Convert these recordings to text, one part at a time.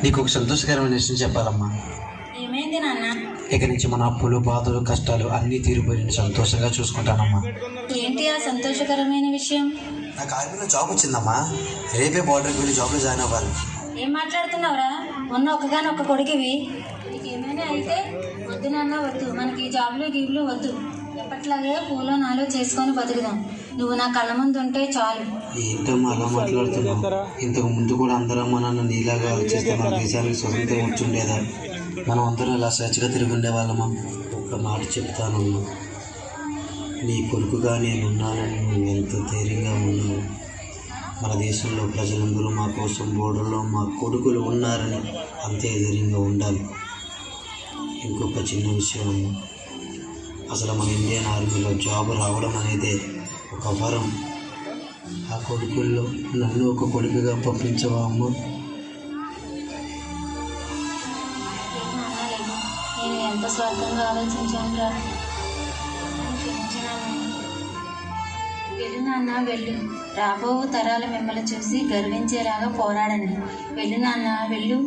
నీకు ఒక సంతోషకరమైన విషయం చెప్పాలమ్మా. ఏమైంది నాన్న? ఇక నుంచి మన అప్పులు, బాధలు, కష్టాలు అన్నీ తీరిపోయి సంతోషంగా చూసుకుంటానమ్మా. ఏంటి ఆ సంతోషకరమైన విషయం? నాకు ఆర్మీలో జాబ్ వచ్చిందమ్మా. రేపే బార్డర్కి వెళ్ళి జాబ్లో జాయిన్ అవ్వాలి. ఏం మాట్లాడుతున్నావురా? మొన్న ఒక్కగానొక్క కొడుకువి. నీకు ఏమైనా అయితే వద్దు నాన్న, వద్దు. మనకి జాబ్లు గీబ్లు వద్దు. ఎప్పట్లాగే పూలో నాలో చేసుకొని బతుకుదాం. నువ్వు నా కళ్ళ ముందు ఉంటే చాలు. ఏంటమ్మా అలా మాట్లాడుతున్నావు? ఇంతకు ముందు కూడా అందరమ్మా నన్ను నీలాగా ఆలోచిస్తే మన దేశానికి స్వతంత్రం వచ్చుండేదా? మనం అందరం ఇలా స్వేచ్ఛగా తిరిగి ఉండేవాళ్ళమా? ఒక్క మాట చెప్తానమ్మా, నీ కొడుకుగా నేనున్నానని నువ్వు ఎంత ధైర్యంగా ఉన్నావు. మన దేశంలో ప్రజలందరూ మా కోసం బోర్డర్లో మా కొడుకులు ఉన్నారని అంతే ధైర్యంగా ఉండాలి. ఇంకొక చిన్న విషయం అమ్మా, అసలు మన ఇండియన్ ఆర్మీలో జాబ్ రావడం అనేది ఒక వరం. ఆ కొడుకుల్లో నన్ను ఒక కొడుకుగా పంపించవా అమ్మ? నేను ఎంత స్వార్థంగా ఆలోచించానురా. వెళ్ళు నాన్న, వెళ్ళు. రాబో తరాలు మిమ్మల్ని చూసి గర్వించేలాగా పోరాడండి. వెళ్ళు నాన్న, వెళ్ళు.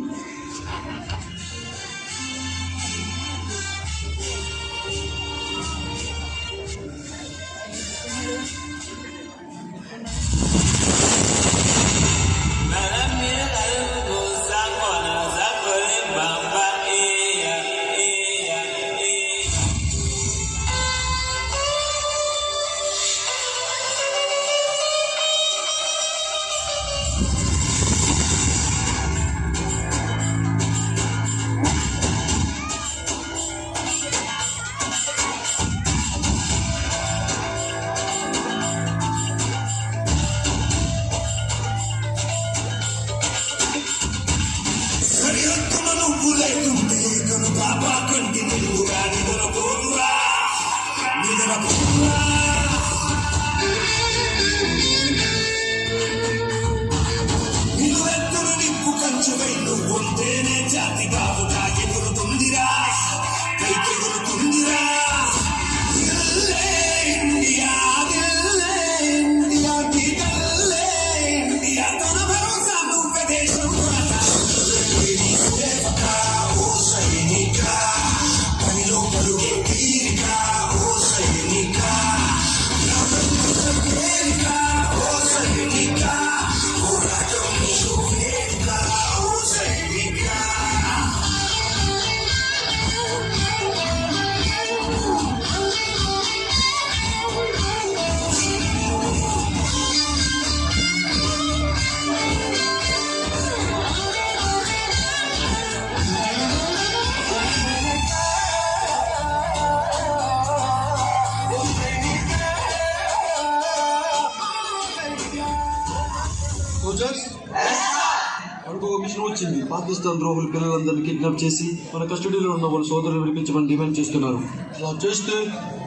మనకు ఒక మిషన్ వచ్చింది. పాకిస్తాన్ ద్రోహులు పిల్లలందరినీ కిడ్నాప్ చేసి మన కస్టడీలో ఉన్న వాళ్ళ సోదరులు విడిపించమని డిమాండ్ చేస్తున్నారు. అలా చేస్తే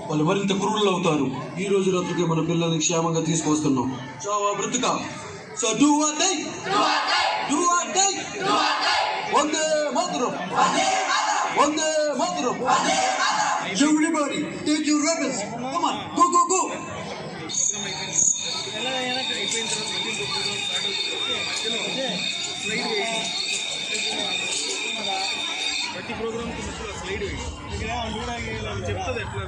వాళ్ళు మరింత క్రూరులు అవుతారు. ఈ రోజు రాత్రికి మన పిల్లల్ని క్షేమంగా తీసుకొస్తున్నాం. చావా బ్రతుకా. So do or die, do or die. వందే మాతరం, వందే మాతరం. Everybody, take your weapons. Come on, go, go, go. ప్రతి ప్రోగ్రామ్ స్లైడ్ చెప్తుంది ఎట్లా.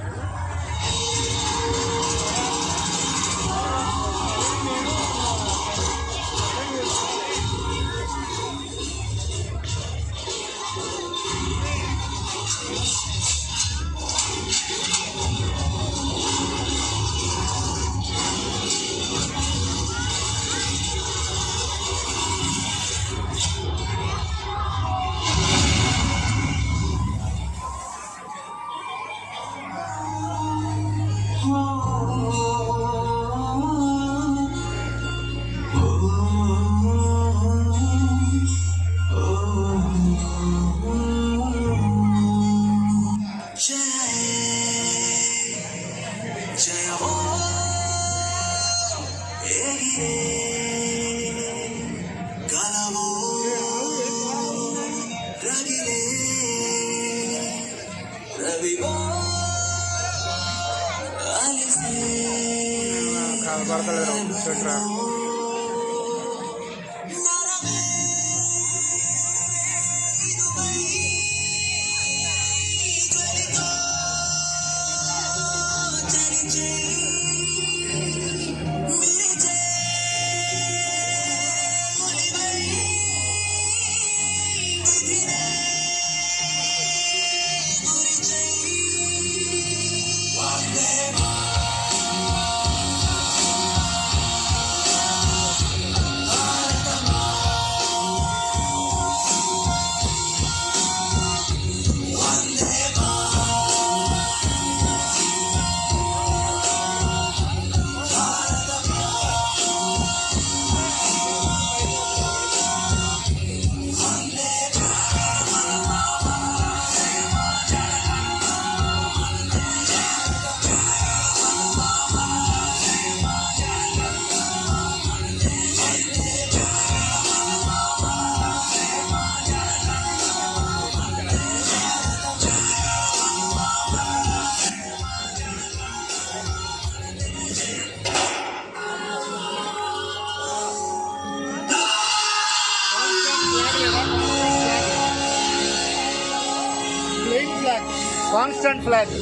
Flying flag, constant flag.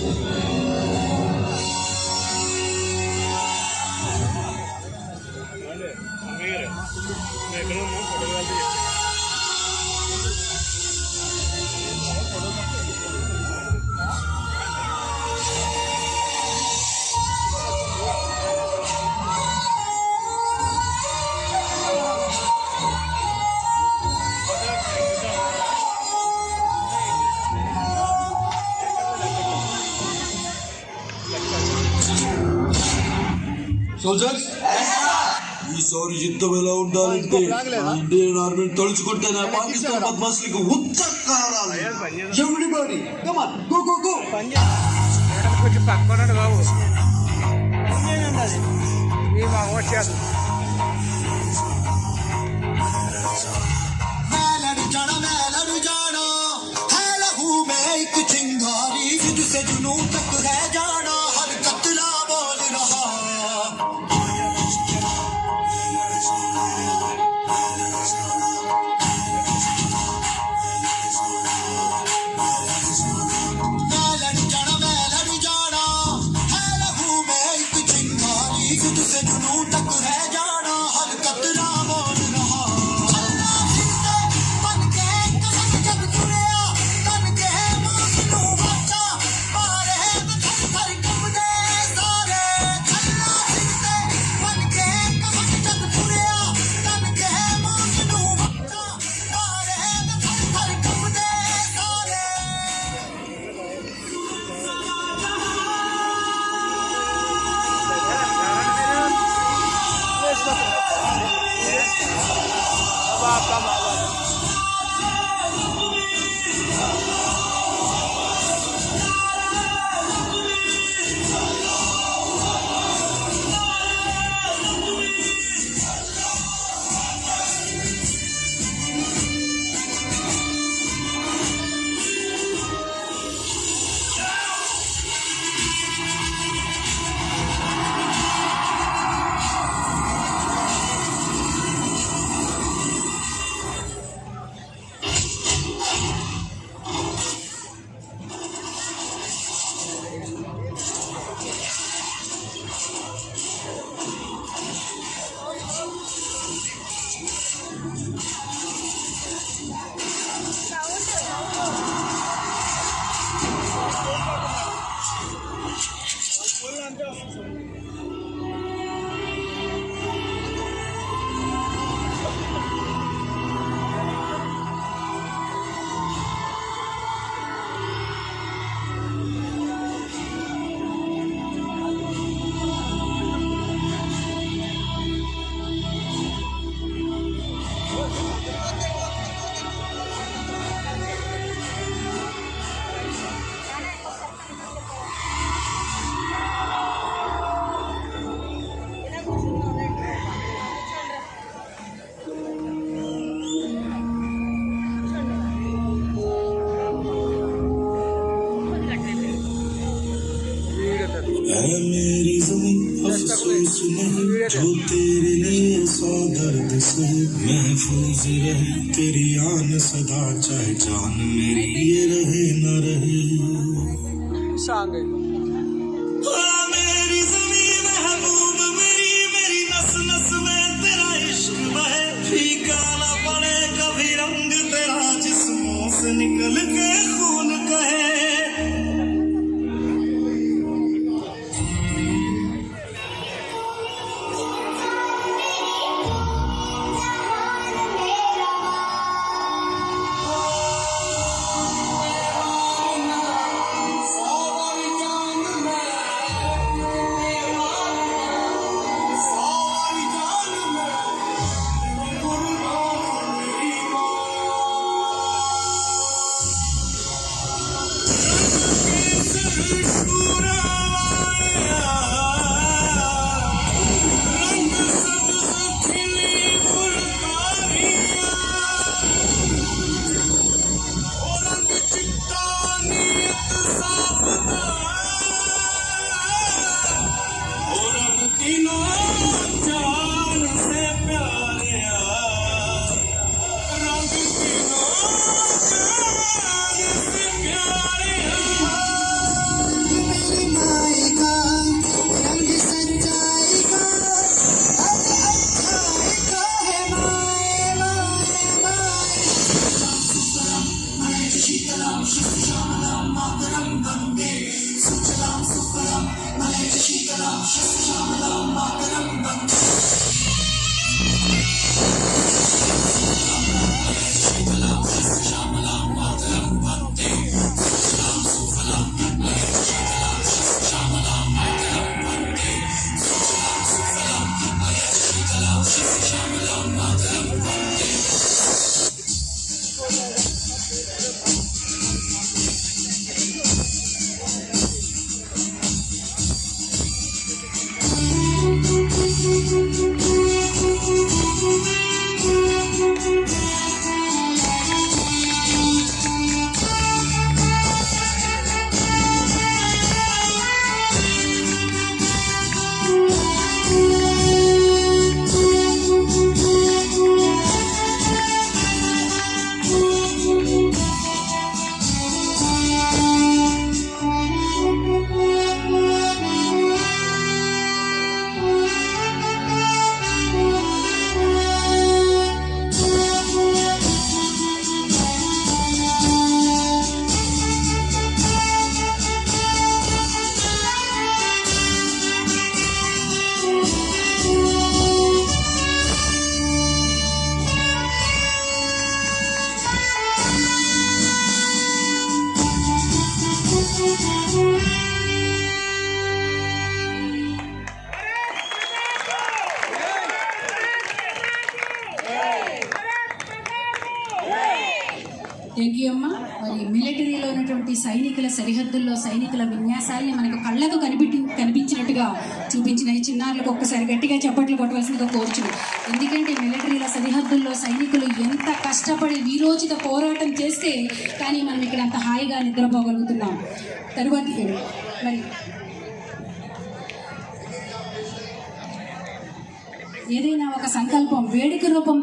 Soldiers, ఈసారి యుద్ధం ఎలా ఉండాలంటే ఇండియన్ ఆర్మీని తలుచుకుంటేనే పాకిస్తాన్ బద్మాసులకు ఉత్తకారాలు. Everybody come on, go go go. కొంచెం పక్కన బాబు మీ మా వచ్చేది. मेरी ज़मीं अफसोस नहीं जो तेरे लिए सौ दर्द से महफूज रहे तेरी आन सदा चाहे जान मेरी ये रहे न रहे मेरी ज़मीं महबूब मेरी मेरी नस नस में तेरा इश्क बहे फीका न पड़े कभी रंग तेरा जिस्मों से निकल के खून कहे థ్యాంక్ యూ అమ్మ. మరి మిలిటరీలో ఉన్నటువంటి సైనికుల సరిహద్దుల్లో సైనికుల విన్యాసాల్ని మనకు కళ్ళకు కనిపించినట్టుగా చూపించిన ఈ చిన్నారులకు ఒక్కసారి గట్టిగా చప్పట్లు కొట్టవలసిందిగా కోరుచున్నాం. ఎందుకంటే మిలిటరీల సరిహద్దుల్లో సైనికులు ఎంత కష్టపడి వీరోచిత పోరాటం చేస్తే కానీ మనం ఇక్కడ అంత హాయిగా నిద్రపోగలుగుతున్నాం. తరువాతి మరి ఏదైనా ఒక సంకల్పం వేడుక రూపం